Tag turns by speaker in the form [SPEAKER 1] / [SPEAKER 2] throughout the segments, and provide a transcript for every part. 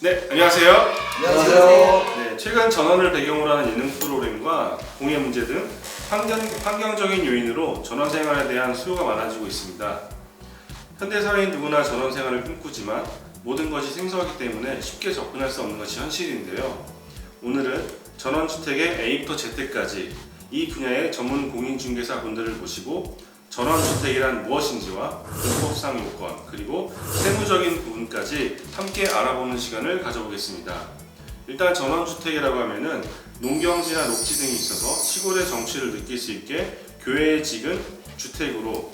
[SPEAKER 1] 네, 안녕하세요.
[SPEAKER 2] 안녕하세요.
[SPEAKER 1] 네, 최근 전원을 배경으로 하는 예능 프로그램과 공예 문제 등 환경적인 요인으로 전원 생활에 대한 수요가 많아지고 있습니다. 현대 사회인 누구나 전원 생활을 꿈꾸지만 모든 것이 생소하기 때문에 쉽게 접근할 수 없는 것이 현실인데요. 오늘은 전원주택의 A부터 Z까지 이 분야의 전문 공인중개사 분들을 모시고 전원주택이란 무엇인지와 불법상 요건 그리고 세무적인 부분까지 함께 알아보는 시간을 가져보겠습니다. 일단 전원주택이라고 하면은 농경지나 녹지 등이 있어서 시골의 정취를 느낄 수 있게 교외에 지은 주택으로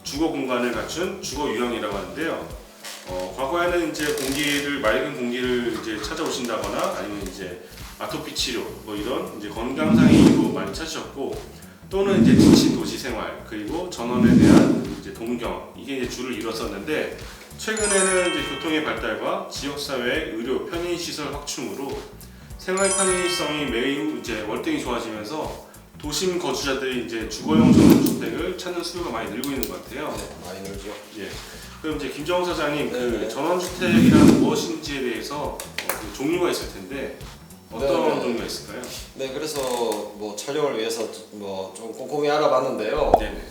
[SPEAKER 1] 주거 공간을 갖춘 주거 유형이라고 하는데요. 과거에는 이제 맑은 공기를 이제 찾아오신다거나 아니면 이제 아토피 치료 뭐 이런 이제 건강상의 이유로 많이 찾으셨고 또는 이제 지친 도시 생활 그리고 전원에 대한 이제 동경 이게 이제 주를 이뤘었는데 최근에는 이제 교통의 발달과 지역사회의 의료 편의 시설 확충으로 생활 편의성이 매우 이제 월등히 좋아지면서 도심 거주자들이 이제 주거용 전원주택을 찾는 수요가 많이 늘고 있는 것 같아요.
[SPEAKER 2] 네, 많이 늘죠.
[SPEAKER 1] 예. 그럼 이제 김정우 사장님
[SPEAKER 2] 네.
[SPEAKER 1] 그 전원주택이란 무엇인지에 대해서 그 종류가 있을 텐데 어떤 종류가 있을까요?
[SPEAKER 2] 네, 그래서 뭐 촬영을 위해서 뭐 좀 꼼꼼히 알아봤는데요.
[SPEAKER 1] 네네.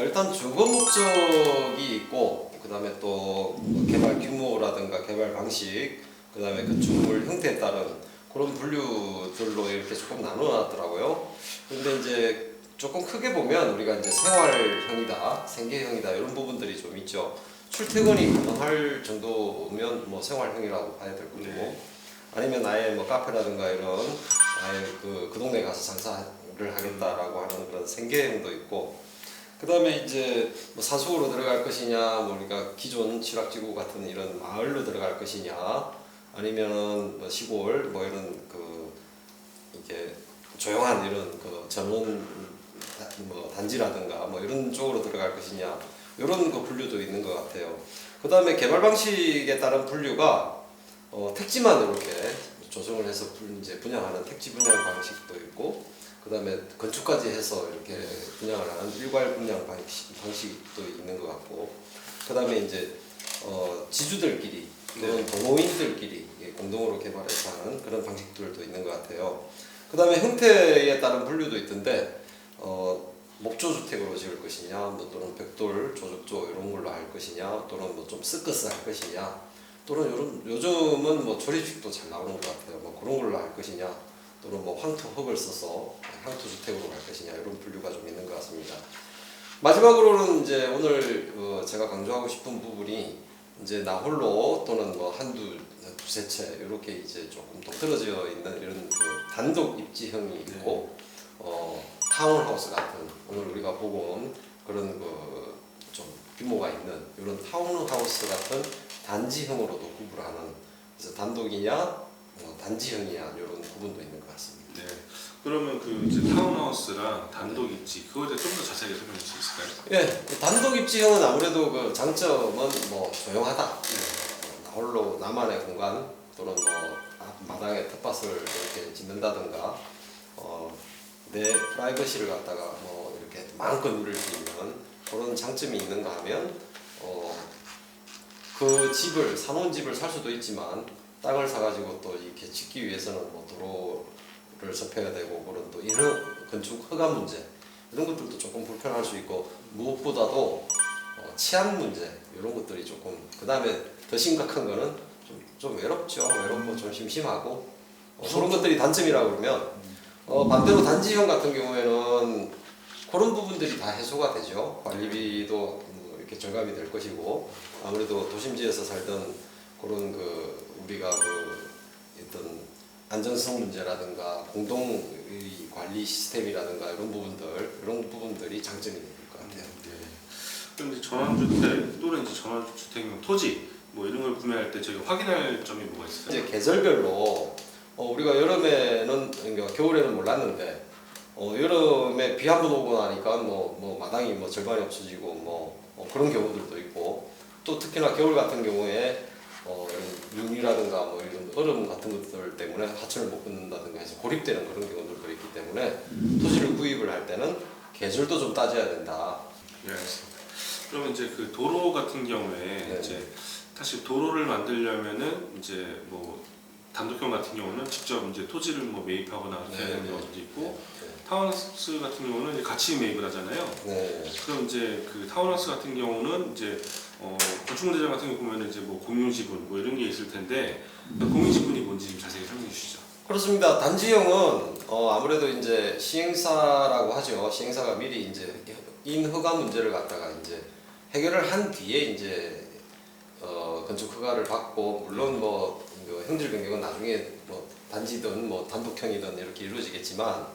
[SPEAKER 2] 일단 주거 목적이 있고, 그다음에 또뭐 개발 규모라든가 개발 방식, 그다음에 건축물 형태에 따른 그런 분류들로 이렇게 조금 나눠놨더라고요. 근데 이제 조금 크게 보면 우리가 이제 생활형이다, 생계형이다 이런 부분들이 좀 있죠. 출퇴근이 가능할 정도면 뭐 생활형이라고 봐야 될 거고.
[SPEAKER 1] 네.
[SPEAKER 2] 아니면 아예 뭐 카페라든가 이런 아예 그 동네 가서 장사를 하겠다라고 하는 그런 생계형도 있고, 그 다음에 이제 뭐 산속으로 들어갈 것이냐, 뭐 우리가 기존 취락지구 같은 이런 마을로 들어갈 것이냐, 아니면은 뭐 시골 뭐 이런 그 이게 조용한 이런 그 전원 뭐 단지라든가 뭐 이런 쪽으로 들어갈 것이냐, 이런 그 분류도 있는 것 같아요. 그 다음에 개발 방식에 따른 분류가 택지만 이렇게 조정을 해서 이제 분양하는 택지 분양 방식도 있고, 그 다음에 건축까지 해서 이렇게 분양을 하는 일괄 분양 방식도 있는 것 같고, 그 다음에 이제 지주들끼리 또는 동호인들끼리 공동으로 개발해서 하는 그런 방식들도 있는 것 같아요. 그 다음에 형태에 따른 분류도 있던데 목조주택으로 지을 것이냐, 뭐 또는 벽돌 조적조 이런 걸로 할 것이냐, 또는 뭐 좀 스커스 할 것이냐, 또는 요즘은 뭐 조립식도 잘 나오는 것 같아요. 뭐 그런 걸로 할 것이냐, 또는 뭐 황토 흙을 써서 황토 주택으로 갈 것이냐, 이런 분류가 좀 있는 것 같습니다. 마지막으로는 이제 오늘 제가 강조하고 싶은 부분이 이제 나홀로 또는 뭐 두세 채 이렇게 이제 조금 동떨어져 있는 이런 그 단독 입지형이 있고, 타운하우스 같은 오늘 우리가 보고 온 그런 그 좀 규모가 있는 이런 타운하우스 같은 단지형으로도 구분하는, 그래서 단독이냐 뭐 단지형이냐 이런 구분도 있는 것 같습니다.
[SPEAKER 1] 네. 그러면 그 이제 타운하우스랑 단독 입지 그거에 대해 좀 더 자세하게 설명해 주실 수 있을까요?
[SPEAKER 2] 예, 그 단독 입지형은 아무래도 그 장점은 뭐 조용하다. 홀로 나만의 공간 또는 뭐 마당에 텃밭을 이렇게 짓는다든가 내 프라이버시를 갖다가 뭐 이렇게 마음껏 누릴 수 있는 그런 장점이 있는가 하면 그 집을 사놓은 집을 살 수도 있지만 땅을 사가지고 또 이렇게 짓기 위해서는 뭐 도로를 접해야 되고 그런 또 이런 건축 허가 문제 이런 것들도 조금 불편할 수 있고, 무엇보다도 치안 문제 이런 것들이 조금, 그 다음에 더 심각한 거는 좀 외롭죠. 외롭고 좀 심심하고 그런 것들이 단점이라고 그러면 반대로 단지형 같은 경우에는 그런 부분들이 다 해소가 되죠. 관리비도 이렇게 절감이 될 것이고, 아무래도 도심지에서 살던 그런 그 우리가 그 어떤 안전성 문제라든가 공동의 관리 시스템이라든가 이런 부분들이 장점이 될 것 같아요.
[SPEAKER 1] 네. 그럼 이제 전원주택 또는 이제 전원주택용 토지 뭐 이런 걸 구매할 때 저희가 확인할 점이 뭐가 있을까요?
[SPEAKER 2] 이제 계절별로 우리가 여름에는 그러니까 겨울에는 몰랐는데 여름에 비 한 번 오고 나니까 뭐 마당이 뭐 절반이 없어지고 뭐 그런 경우들도 있고, 또 특히나 겨울 같은 경우에 눈이라든가 뭐 이런 얼음 같은 것들 때문에 하천을 못 걷는다든가 해서 고립되는 그런 경우들도 있기 때문에 토지를 구입을 할 때는 계절도 좀 따져야 된다.
[SPEAKER 1] 네, 알겠습니다. 그러면 이제 그 도로 같은 경우에
[SPEAKER 2] 네.
[SPEAKER 1] 이제 사실 도로를 만들려면은 이제 뭐 단독형 같은 경우는 직접 이제 토지를 뭐 매입하거나 그렇게
[SPEAKER 2] 네,
[SPEAKER 1] 되는
[SPEAKER 2] 네.
[SPEAKER 1] 경우도 있고
[SPEAKER 2] 네.
[SPEAKER 1] 타운하우스 같은 경우는 이제 같이 매입을 하잖아요.
[SPEAKER 2] 네.
[SPEAKER 1] 그럼 이제 그 타운하우스 같은 경우는 이제 건축물대장 같은 경우 보면은 이제 뭐 공유 지분 뭐 이런 게 있을 텐데 그 공유 지분이 뭔지 좀 자세히 설명해 주시죠.
[SPEAKER 2] 그렇습니다. 단지형은 아무래도 이제 시행사라고 하죠. 시행사가 미리 이제 인허가 문제를 갖다가 이제 해결을 한 뒤에 이제 건축 허가를 받고 물론 뭐 형질 변경은 나중에 뭐 단지든 뭐 단독형이든 이렇게 이루어지겠지만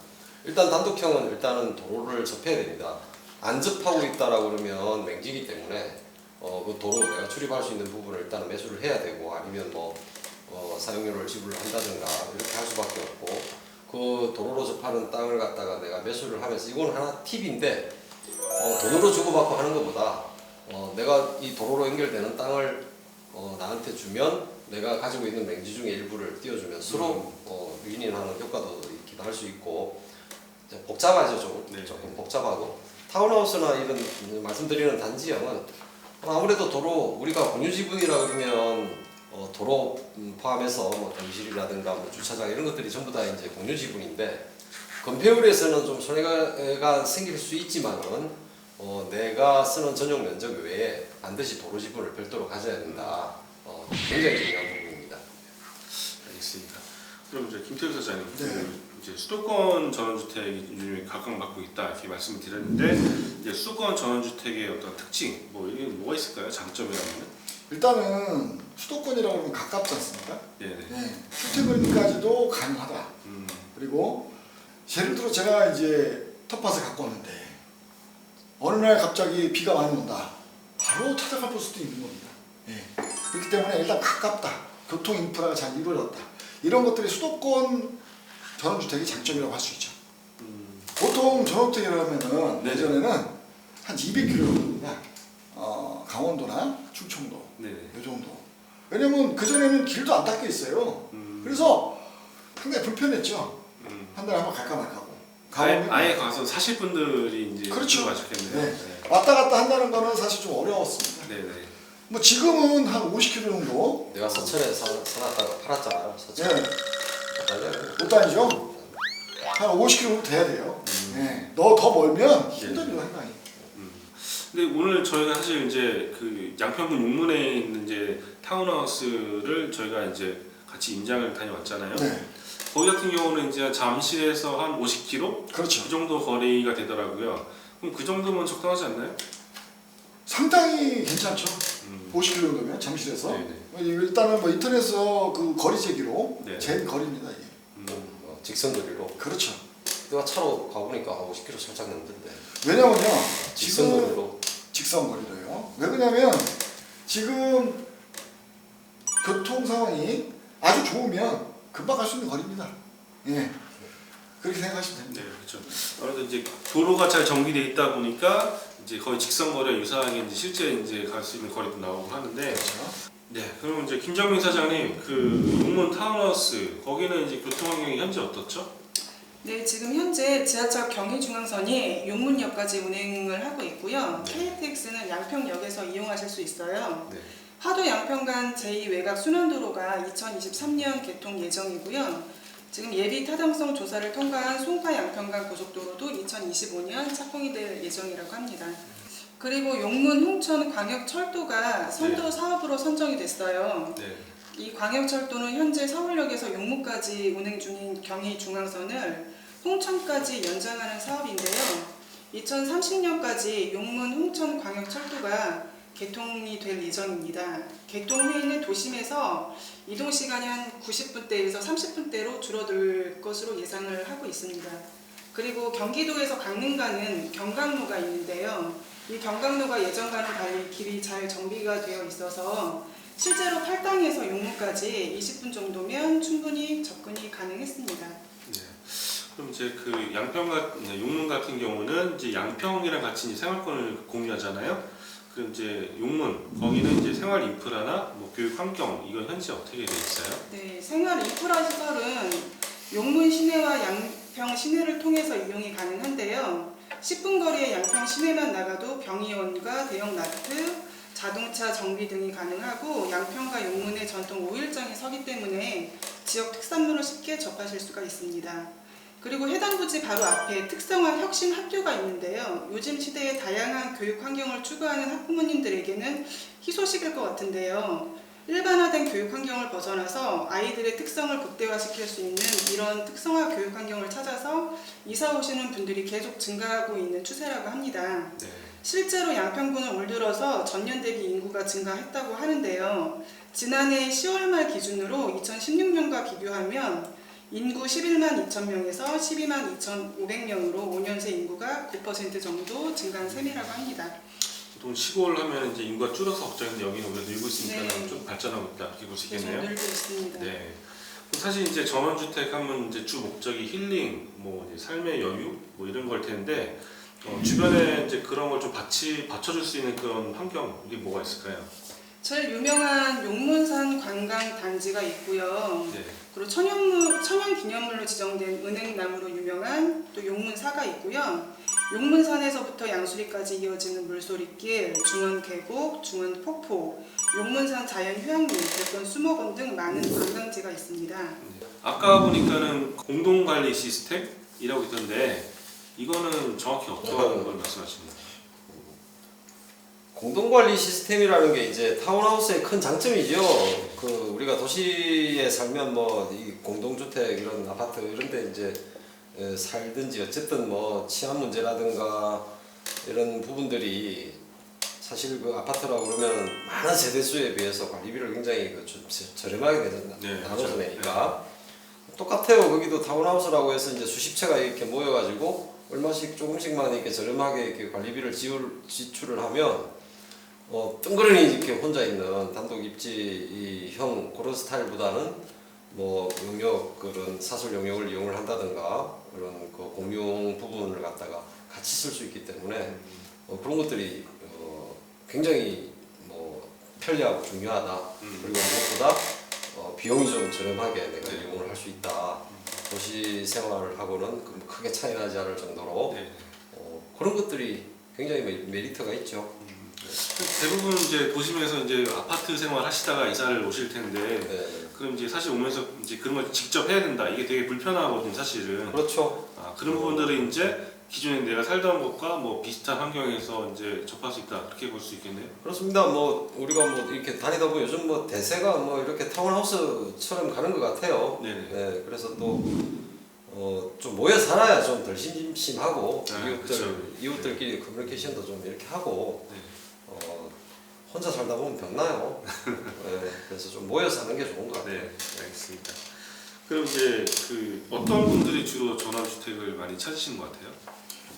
[SPEAKER 2] 일단 단독형은 일단은 도로를 접해야 됩니다. 안 접하고 있다라고 그러면 맹지기 때문에 그 도로 내가 출입할 수 있는 부분을 일단은 매수를 해야 되고 아니면 뭐 사용료를 지불한다든가 이렇게 할 수밖에 없고 그 도로로 접하는 땅을 갖다가 내가 매수를 하면서 이건 하나 팁인데 돈으로 주고받고 하는 것보다 내가 이 도로로 연결되는 땅을 나한테 주면 내가 가지고 있는 맹지 중에 일부를 띄워주면 서로 윈윈하는 효과도 있기도 할 수 있고 복잡하죠 조금 복잡하고 타운하우스나 이런 말씀드리는 단지형은 아무래도 도로 우리가 공유지분이라 그러면 도로 포함해서 뭐 경실이라든가 뭐 주차장 이런 것들이 전부 다 이제 공유지분인데 건폐율에서는 좀 손해가 생길 수 있지만은 내가 쓰는 전용 면적 외에 반드시 도로 지분을 별도로 가져야 된다. 굉장히 중요한 부분입니다.
[SPEAKER 1] 알겠습니다. 그럼 이제 김태우 사장님,
[SPEAKER 3] 네.
[SPEAKER 1] 이제 수도권 전원주택이 요즘에 각광받고 있다 이렇게 말씀을 드렸는데 이제 수도권 전원주택의 어떤 특징 뭐 이게 뭐가 있을까요? 장점이라면?
[SPEAKER 3] 일단은 수도권이라고 하면 가깝지 않습니까?
[SPEAKER 1] 네네.
[SPEAKER 3] 네. 출퇴근까지도 가능하다. 그리고 예를 들어 제가 이제 텃밭을 갖고 왔는데 어느 날 갑자기 비가 많이 온다. 바로 찾아가 볼 수도 있는 겁니다. 예. 그렇기 때문에 일단 가깝다. 교통 인프라가 잘 이루어졌다. 이런 것들이 수도권 전원주택의 장점이라고 할 수 있죠. 보통 전원주택이라고 하면은
[SPEAKER 1] 네네.
[SPEAKER 3] 예전에는 한 200km 정도입니다. 강원도나 충청도
[SPEAKER 1] 네네.
[SPEAKER 3] 이 정도. 왜냐면 그전에는 길도 안 닦여 있어요. 그래서 상당히 불편했죠. 한 달에 한 번 갈까 말까고.
[SPEAKER 1] 아예 가서 사실 분들이 이제
[SPEAKER 3] 그렇죠.
[SPEAKER 1] 맞겠네요.
[SPEAKER 3] 네. 왔다 갔다 한다는 거는 사실 좀 어려웠습니다.
[SPEAKER 1] 네네.
[SPEAKER 3] 뭐 지금은 한 50km 정도.
[SPEAKER 2] 내가 서천에 사놨다가 팔았잖아요. 서천.
[SPEAKER 3] 네. 못 다니죠. 한 50km 정도 돼야 돼요. 네. 너 더 멀면 힘들죠 상당히.
[SPEAKER 1] 근데 오늘 저희가 사실 이제 그 양평군 용문에 있는 이제 타운하우스를 저희가 이제 같이 임장을 다녀왔잖아요.
[SPEAKER 3] 네.
[SPEAKER 1] 거기 같은 경우는 이제 잠실에서 한 50km
[SPEAKER 3] 그렇죠.
[SPEAKER 1] 그 정도 거리가 되더라고요. 그럼 그 정도면 적당하지 않나요?
[SPEAKER 3] 상당히 괜찮죠. 50km 정도면 잠실에서.
[SPEAKER 1] 네네.
[SPEAKER 3] 일단은 뭐 인터넷에서 그 거리 재기로
[SPEAKER 1] 네.
[SPEAKER 3] 제일 거리입니다 이게.
[SPEAKER 2] 직선 거리로.
[SPEAKER 3] 그렇죠.
[SPEAKER 2] 내가 차로 가보니까 50km 살짝 넘던데.
[SPEAKER 3] 왜냐면요.
[SPEAKER 2] 직선
[SPEAKER 3] 지금
[SPEAKER 2] 거리로.
[SPEAKER 3] 직선 거리로요. 왜 그러냐면 지금 교통 상황이 아주 좋으면 금방 갈 수 있는 거리입니다. 예. 그렇게 생각하시면 됩니다.
[SPEAKER 1] 네, 그렇죠. 아무래도 이제 도로가 잘 정비돼 있다 보니까 이제 거의 직선 거리와 유사하게 이제 실제 이제 갈 수 있는 거리도 나오고 하는데.
[SPEAKER 3] 그렇죠.
[SPEAKER 1] 네, 그럼 이제 김정민 사장님 그 용문 타운하우스 거기는 이제 교통 환경이 현재 어떻죠?
[SPEAKER 4] 네, 지금 현재 지하철 경의중앙선이 용문역까지 운행을 하고 있고요. KTX는 양평역에서 이용하실 수 있어요.
[SPEAKER 1] 네.
[SPEAKER 4] 하도 양평간 제2외곽 순환도로가 2023년 개통 예정이고요. 지금 예비 타당성 조사를 통과한 송파 양평간 고속도로도 2025년 착공이 될 예정이라고 합니다. 그리고 용문 홍천 광역철도가 선도 사업으로 선정이 됐어요.
[SPEAKER 1] 네.
[SPEAKER 4] 이 광역철도는 현재 서울역에서 용문까지 운행 중인 경의중앙선을 홍천까지 연장하는 사업인데요. 2030년까지 용문 홍천 광역철도가 개통이 될 예정입니다. 개통 후에는 도심에서 이동 시간이 한 90분대에서 30분대로 줄어들 것으로 예상을 하고 있습니다. 그리고 경기도에서 강릉 가는 경강로가 있는데요. 이 경강로가 예전과는 달리 길이 잘 정비가 되어 있어서 실제로 팔당에서 용문까지 20분 정도면 충분히 접근이 가능했습니다.
[SPEAKER 1] 네. 그럼 이제 그 용문 같은 경우는 이제 양평이랑 같이 이제 생활권을 공유하잖아요. 그럼 이제 용문 거기는 이제 생활 인프라나 뭐 교육 환경 이건 현재 어떻게 되어 있어요?
[SPEAKER 4] 네, 생활 인프라 시설은 용문 시내와 양평 시내를 통해서 이용이 가능한데요. 10분 거리의 양평 시내만 나가도 병의원과 대형 마트, 자동차 정비 등이 가능하고 양평과 용문에 전통 5일장이 서기 때문에 지역 특산물을 쉽게 접하실 수가 있습니다. 그리고 해당 부지 바로 앞에 특성화 혁신 학교가 있는데요. 요즘 시대에 다양한 교육 환경을 추구하는 학부모님들에게는 희소식일 것 같은데요. 일반화된 교육 환경을 벗어나서 아이들의 특성을 극대화시킬 수 있는 이런 특성화 교육 환경을 찾아서 이사 오시는 분들이 계속 증가하고 있는 추세라고 합니다.
[SPEAKER 1] 네.
[SPEAKER 4] 실제로 양평구는 올 들어서 전년 대비 인구가 증가했다고 하는데요. 지난해 10월 말 기준으로 2016년과 비교하면 인구 11만 2천 명에서 12만 2,500명으로 5년 새 인구가 9% 정도 증가한 셈이라고 합니다.
[SPEAKER 1] 보통 시골 하면 이제 인구가 줄어서 걱정인데 여기는 오히려 늘고 있으니까
[SPEAKER 4] 네.
[SPEAKER 1] 좀 발전하고 있다 이렇게 볼 수
[SPEAKER 4] 계속
[SPEAKER 1] 있겠네요.
[SPEAKER 4] 늘고 있습니다.
[SPEAKER 1] 네. 사실 이제 전원주택 하면 이제 주 목적이 힐링, 뭐 이제 삶의 여유, 뭐 이런 걸 텐데 주변에 이제 그런 걸 좀 받쳐줄 수 있는 그런 환경 이게 뭐가 있을까요?
[SPEAKER 4] 제일 유명한 용문산 관광 단지가 있고요.
[SPEAKER 1] 네.
[SPEAKER 4] 그리고 천연 기념물로 지정된 은행나무로 유명한 또 용문사가 있고요. 용문산에서부터 양수리까지 이어지는 물소리길, 중원 계곡, 중원 폭포, 용문산 자연휴양림, 백원 수목원 등 많은 관광지가 있습니다.
[SPEAKER 1] 아까 보니까는 공동관리 시스템이라고 있던데 이거는 정확히 어떤 걸 말씀하십니까?
[SPEAKER 2] 공동관리 시스템이라는 게 이제 타운하우스의 큰 장점이죠. 그 우리가 도시에 살면 뭐 이 공동주택 이런 아파트 이런데 이제 살든지 어쨌든 뭐 치안 문제라든가 이런 부분들이 사실 그 아파트라고 그러면 많은 세대수에 비해서 관리비를 굉장히 좀 저렴하게
[SPEAKER 1] 네,
[SPEAKER 2] 나눠서
[SPEAKER 1] 그렇죠.
[SPEAKER 2] 내니까 똑같아요. 거기도 타운하우스라고 해서 이제 수십 채가 이렇게 모여가지고 얼마씩 조금씩만 이렇게 저렴하게 이렇게 관리비를 지출을 하면 뜬그러니 이렇게 혼자 있는 단독 입지형 그런 스타일보다는 뭐 용역 그런 사설 용역을 이용을 한다든가 그런 그 공용 부분을 갖다가 같이 쓸 수 있기 때문에 그런 것들이 굉장히 뭐 편리하고 중요하다. 그리고 무엇보다 비용이 좀 저렴하게 내가
[SPEAKER 1] 네.
[SPEAKER 2] 이용을 할 수 있다. 도시 생활을 하고는 크게 차이 나지 않을 정도로
[SPEAKER 1] 네.
[SPEAKER 2] 그런 것들이 굉장히 메리트가 있죠.
[SPEAKER 1] 대부분 이제 도심에서 이제 아파트 생활 하시다가 이사를 오실 텐데
[SPEAKER 2] 네.
[SPEAKER 1] 그럼 이제 사실 오면서 이제 그런 걸 직접 해야 된다. 이게 되게 불편하거든요, 사실은.
[SPEAKER 2] 그렇죠.
[SPEAKER 1] 그런 부분들은 이제 기존에 내가 살던 곳과 뭐 비슷한 환경에서 이제 접할 수 있다. 그렇게 볼 수 있겠네요.
[SPEAKER 2] 그렇습니다. 뭐 우리가 뭐 이렇게 다니다 보면 요즘 뭐 대세가 뭐 이렇게 타운하우스처럼 가는 것 같아요.
[SPEAKER 1] 네네.
[SPEAKER 2] 네, 그래서 또 좀 모여 살아야 좀 덜 심심하고
[SPEAKER 1] 그쵸.
[SPEAKER 2] 이웃들끼리 커뮤니케이션도 좀 이렇게 하고
[SPEAKER 1] 네.
[SPEAKER 2] 혼자 살다 보면 병나요. 네, 그래서 좀 모여 사는 게 좋은 것 같아요.
[SPEAKER 1] 네, 알겠습니다. 그럼 이제 그 어떤 분들이 주로 전원주택을 많이 찾으시는 것 같아요?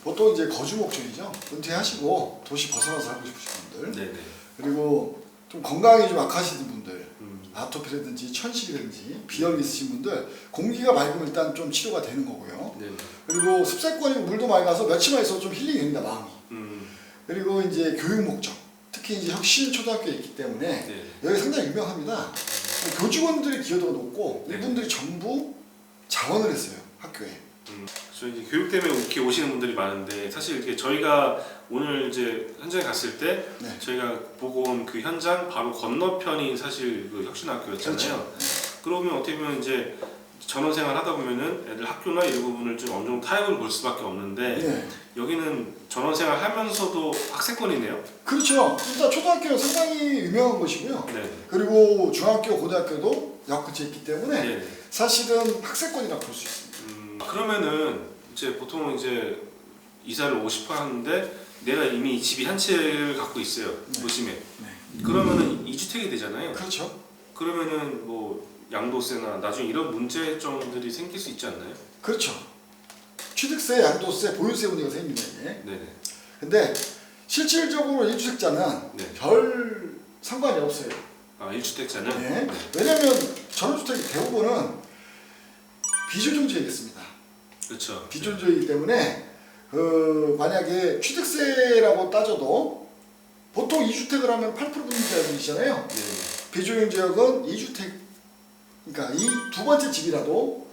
[SPEAKER 3] 보통 이제 거주 목적이죠. 은퇴하시고 도시 벗어나서 살고 싶으신 분들,
[SPEAKER 1] 네네.
[SPEAKER 3] 그리고 좀 건강이 좀 악하시는 분들,
[SPEAKER 1] 음.
[SPEAKER 3] 아토피라든지 천식이라든지 비염 있으신 분들, 공기가 맑으면 일단 좀 치료가 되는 거고요.
[SPEAKER 1] 네네.
[SPEAKER 3] 그리고 습세권이고 물도 맑아서 며칠만 있어도 좀 힐링이 됩니다, 마음이.
[SPEAKER 1] 음.
[SPEAKER 3] 그리고 이제 교육 목적, 특히 이제 혁신 초등학교에 있기 때문에
[SPEAKER 1] 네.
[SPEAKER 3] 여기 상당히 유명합니다. 교직원들의 기여도가 높고
[SPEAKER 1] 네.
[SPEAKER 3] 이분들이 전부 자원을 했어요, 학교에.
[SPEAKER 1] 저 이제 교육 때문에 이렇게 오시는 분들이 많은데 사실 이렇게 저희가 오늘 이제 현장에 갔을 때
[SPEAKER 3] 네.
[SPEAKER 1] 저희가 보고 온 그 현장 바로 건너편이 사실 그 혁신학교였잖아요.
[SPEAKER 3] 그렇죠.
[SPEAKER 1] 그러면 어떻게 보면 이제 전원생활 하다 보면은 애들 학교나 이런 부분을 좀 어느 정도 타협을 볼 수밖에 없는데
[SPEAKER 3] 네.
[SPEAKER 1] 여기는 전원생활 하면서도 학생권이네요.
[SPEAKER 3] 그렇죠. 일단 초등학교는 상당히 유명한 곳이고요.
[SPEAKER 1] 네.
[SPEAKER 3] 그리고 중학교, 고등학교도 역 근처에 있기 때문에
[SPEAKER 1] 네.
[SPEAKER 3] 사실은 학생권이라고 볼 수 있습니다.
[SPEAKER 1] 그러면은 이제 보통 이제 이사를 오고 싶어 하는데 내가 이미 집이 한 채를 갖고 있어요.
[SPEAKER 3] 네.
[SPEAKER 1] 도심에.
[SPEAKER 3] 네.
[SPEAKER 1] 그러면은 2주택이 되잖아요.
[SPEAKER 3] 그렇죠.
[SPEAKER 1] 그러면은 뭐 양도세나 나중에 이런 문제점들이 생길 수 있지 않나요?
[SPEAKER 3] 그렇죠. 취득세, 양도세, 보유세 문제가 생깁니다. 이게.
[SPEAKER 1] 네네.
[SPEAKER 3] 근데 실질적으로 1주택자는
[SPEAKER 1] 네.
[SPEAKER 3] 별 상관이 없어요.
[SPEAKER 1] 1주택자는?
[SPEAKER 3] 네. 왜냐하면 전원주택이 대부분은 비조정주의겠습니다.
[SPEAKER 1] 그렇죠.
[SPEAKER 3] 비조정주의이기 때문에 만약에 취득세라고 따져도 보통 2주택을 하면 8% 분자분이잖아요.
[SPEAKER 1] 네.
[SPEAKER 3] 비조정 지역은 2주택, 그러니까 이 두 번째 집이라도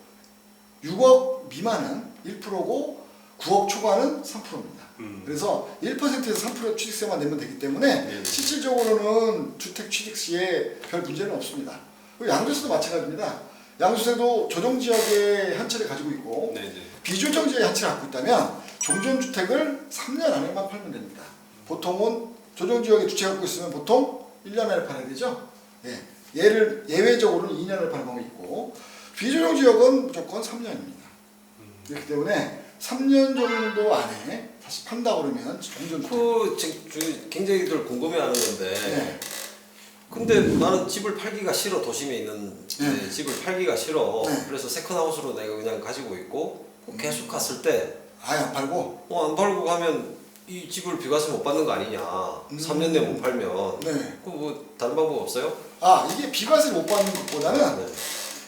[SPEAKER 3] 6억 미만은 1%고 9억 초과는 3%입니다.
[SPEAKER 1] 음.
[SPEAKER 3] 그래서 1%에서 3% 취득세만 내면 되기 때문에
[SPEAKER 1] 네네.
[SPEAKER 3] 실질적으로는 주택 취득 시에 별 문제는 없습니다. 그리고 양도세도 마찬가지입니다. 양도세도 조정지역의 한채를 가지고 있고
[SPEAKER 1] 네네.
[SPEAKER 3] 비조정지역의 한채를 갖고 있다면 종전주택을 3년 안에만 팔면 됩니다. 보통은 조정지역에 주택 갖고 있으면 보통 1년 안에 팔아야 되죠. 예. 예외적으로는 2년을 파는 방법이 있고 비조정지역은 무조건 3년입니다. 그렇기 때문에 3년 정도 안에 다시 판다 그러면 종전주택.
[SPEAKER 2] 굉장히들 궁금해하는 건데.
[SPEAKER 3] 네.
[SPEAKER 2] 근데 나는 집을 팔기가 싫어. 도심에 있는
[SPEAKER 3] 네.
[SPEAKER 2] 집을 팔기가 싫어.
[SPEAKER 3] 네.
[SPEAKER 2] 그래서 세컨하우스로 내가 그냥 가지고 있고 계속 갔을 때
[SPEAKER 3] 아예 안 팔고.
[SPEAKER 2] 안 팔고 가면 이 집을 비과세 못 받는 거 아니냐. 3년 내에 못 팔면.
[SPEAKER 3] 네.
[SPEAKER 2] 그럼 뭐 다른 방법 없어요?
[SPEAKER 3] 이게 비과세를 못 받는 것보다는
[SPEAKER 2] 네.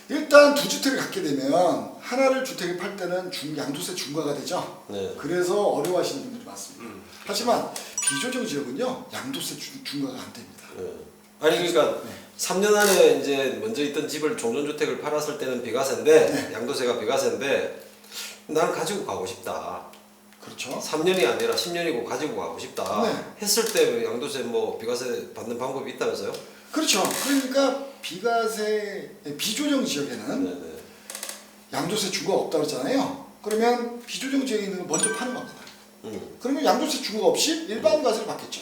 [SPEAKER 3] 일단 두 주택을 갖게 되면 하나를 주택을 팔 때는 양도세 중과가 되죠.
[SPEAKER 2] 네.
[SPEAKER 3] 그래서 어려워하시는 분들이 많습니다.
[SPEAKER 1] 음.
[SPEAKER 3] 하지만 비조정 지역은요 양도세 중과가 안 됩니다.
[SPEAKER 2] 네. 아니 그러니까
[SPEAKER 3] 네.
[SPEAKER 2] 3년 안에 이제 먼저 있던 집을 종전주택을 팔았을 때는 비과세인데
[SPEAKER 3] 네.
[SPEAKER 2] 양도세가 비과세인데 나는 가지고 가고 싶다.
[SPEAKER 3] 그렇죠.
[SPEAKER 2] 3년이 아니라 10년이고 가지고 가고 싶다.
[SPEAKER 3] 네.
[SPEAKER 2] 했을 때 양도세 뭐 비과세 받는 방법이 있다면서요?
[SPEAKER 3] 그렇죠. 그러니까 비조정 지역에는
[SPEAKER 2] 네네.
[SPEAKER 3] 양도세 중과가 없다고 했잖아요. 그러면 비조정 지역에 있는 걸 먼저 파는 겁니다. 그러면 양도세 중과가 없이 일반 과세를 받겠죠.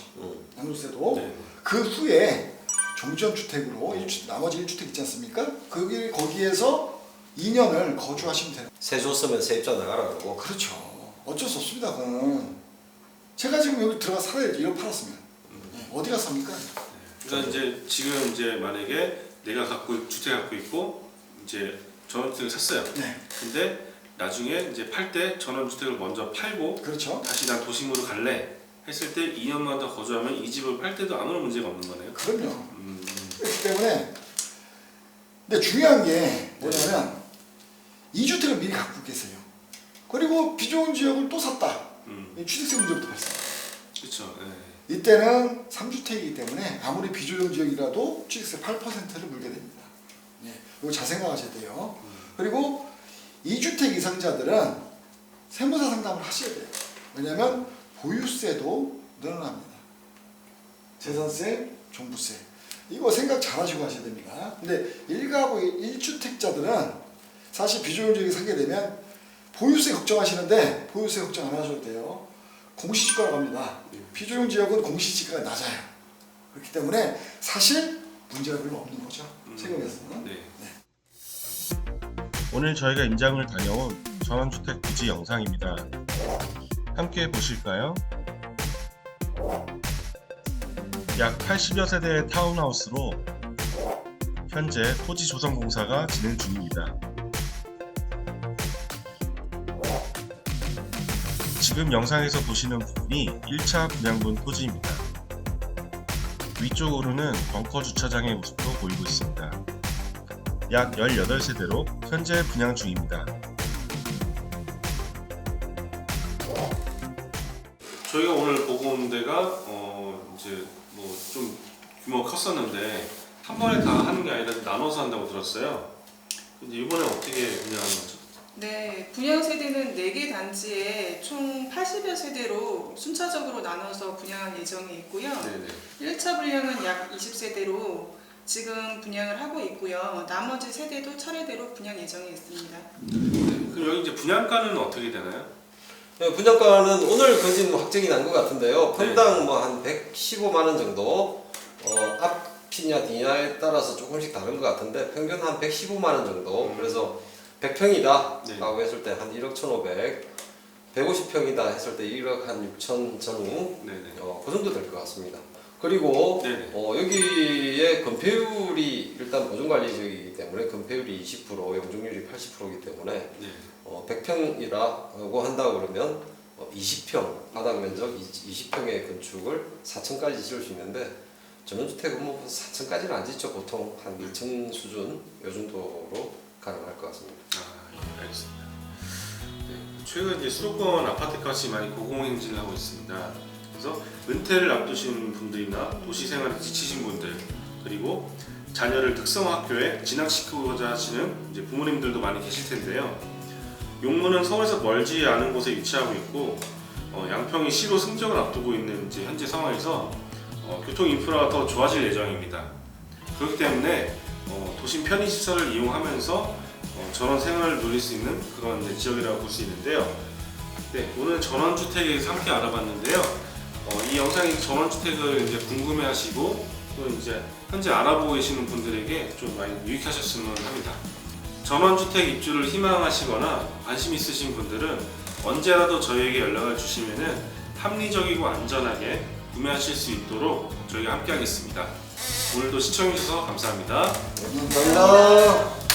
[SPEAKER 3] 양도세도.
[SPEAKER 1] 네.
[SPEAKER 3] 그 후에 종전주택으로 나머지 1주택 있지 않습니까? 거기에서 2년을 거주하시면 되는.
[SPEAKER 2] 세 줬으면 세입자 나가라 그러고.
[SPEAKER 3] 그렇죠. 어쩔 수 없습니다. 그건 제가 지금 여기 들어가 살아야지. 이거 팔았으면 어디가 삽니까?
[SPEAKER 1] 그러니까 이제 지금 이제 만약에 내가 주택 갖고 있고 이제 전원주택을 샀어요.
[SPEAKER 3] 네.
[SPEAKER 1] 근데 나중에 이제 팔 때 전원주택을 먼저 팔고
[SPEAKER 3] 그렇죠.
[SPEAKER 1] 다시 난 도심으로 갈래 했을 때 2년만 더 거주하면 이 집을 팔 때도 아무런 문제가 없는 거네요.
[SPEAKER 3] 그럼요. 그렇기 때문에 근데 중요한 게 뭐냐면 2주택을 미리 갖고 계세요. 그리고 비좋은 지역을 또 샀다. 이 취득세 문제부터 발생.
[SPEAKER 1] 그렇죠.
[SPEAKER 3] 이때는 3주택이기 때문에 아무리 비조정 지역이라도 취득세 8%를 물게 됩니다. 이거 잘 생각하셔야 돼요. 그리고 2주택 이상자들은 세무사 상담을 하셔야 돼요. 왜냐하면 보유세도 늘어납니다. 재산세, 종부세. 이거 생각 잘 하시고 하셔야 됩니다. 근데 1가구 1주택자들은 사실 비조정 지역에 살게 되면 보유세 걱정하시는데 보유세 걱정 안 하셔도 돼요. 공시지가로 갑니다. 비조정 지역은 공시지가가 낮아요. 그렇기 때문에 사실 문제가 별로 없는 거죠. 세금에서는.
[SPEAKER 1] 네.
[SPEAKER 5] 오늘 저희가 임장을 다녀온 전원주택 부지 영상입니다. 함께 보실까요? 약 80여 세대의 타운하우스로 현재 토지 조성 공사가 진행 중입니다. 지금 영상에서 보시는 부분이 1차 분양분 토지입니다. 위쪽으로는 벙커 주차장의 모습도 보이고 있습니다. 약 18세대로 현재 분양 중입니다.
[SPEAKER 1] 저희가 오늘 보고 온 데가 이제 뭐 좀 규모가 컸었는데 한 번에 다 하는 게 아니라 나눠서 한다고 들었어요. 근데 이번에 어떻게 분양하는 거죠?
[SPEAKER 4] 네, 분양 세대는 4개 단지에 총 80여 세대로 순차적으로 나눠서 분양할 예정이 있고요.
[SPEAKER 1] 네네.
[SPEAKER 4] 1차 분양은 약 20세대로 지금 분양을 하고 있고요. 나머지 세대도 차례대로 분양 예정이 있습니다.
[SPEAKER 1] 그럼 여기 이제 분양가는 어떻게 되나요?
[SPEAKER 2] 네, 분양가는 오늘 거진 확정이 난 것 같은데요. 평당 뭐 한 115만 원 정도. 앞이냐 뒤냐에 따라서 조금씩 다른 것 같은데 평균 한 115만 원 정도. 그래서 100평이다
[SPEAKER 1] 네.
[SPEAKER 2] 라고 했을 때 한 1억 1,500, 150평이다 했을 때 1억 한 6천 전후.
[SPEAKER 1] 네네.
[SPEAKER 2] 그 정도 될 것 같습니다. 그리고
[SPEAKER 1] 네네.
[SPEAKER 2] 여기에 건폐율이 일단 보존관리지역이기 때문에 건폐율이 20%, 용적률이 80%이기 때문에
[SPEAKER 1] 네.
[SPEAKER 2] 100평이라고 한다고 그러면 20평 바닥 면적 20평의 건축을 4층까지 지을 수 있는데 전원주택은 뭐 4층까지는 안 짓죠. 보통 한 2층 수준 요 정도로 가능할 것 같습니다.
[SPEAKER 1] 예, 알겠습니다. 네, 최근 이제 수도권 아파트값이 많이 고공행진을 하고 있습니다. 그래서 은퇴를 앞두신 분들이나 도시 생활에 지치신 분들, 그리고 자녀를 특성 학교에 진학시키고자 하시는 이제 부모님들도 많이 계실 텐데요. 용문은 서울에서 멀지 않은 곳에 위치하고 있고 양평이 시로 승적을 앞두고 있는 이제 현재 상황에서 교통 인프라가 더 좋아질 예정입니다. 그렇기 때문에 도심 편의시설을 이용하면서 전원 생활을 누릴 수 있는 그런 이제 지역이라고 볼 수 있는데요. 네, 오늘 전원주택에 대해서 함께 알아봤는데요. 이 영상이 전원주택을 이제 궁금해하시고 또 이제 현재 알아보고 계시는 분들에게 좀 많이 유익하셨으면 합니다. 전원주택 입주를 희망하시거나 관심 있으신 분들은 언제라도 저희에게 연락을 주시면은 합리적이고 안전하게 구매하실 수 있도록 저희가 함께 하겠습니다. 오늘도 시청해주셔서 감사합니다.
[SPEAKER 3] 감사합니다.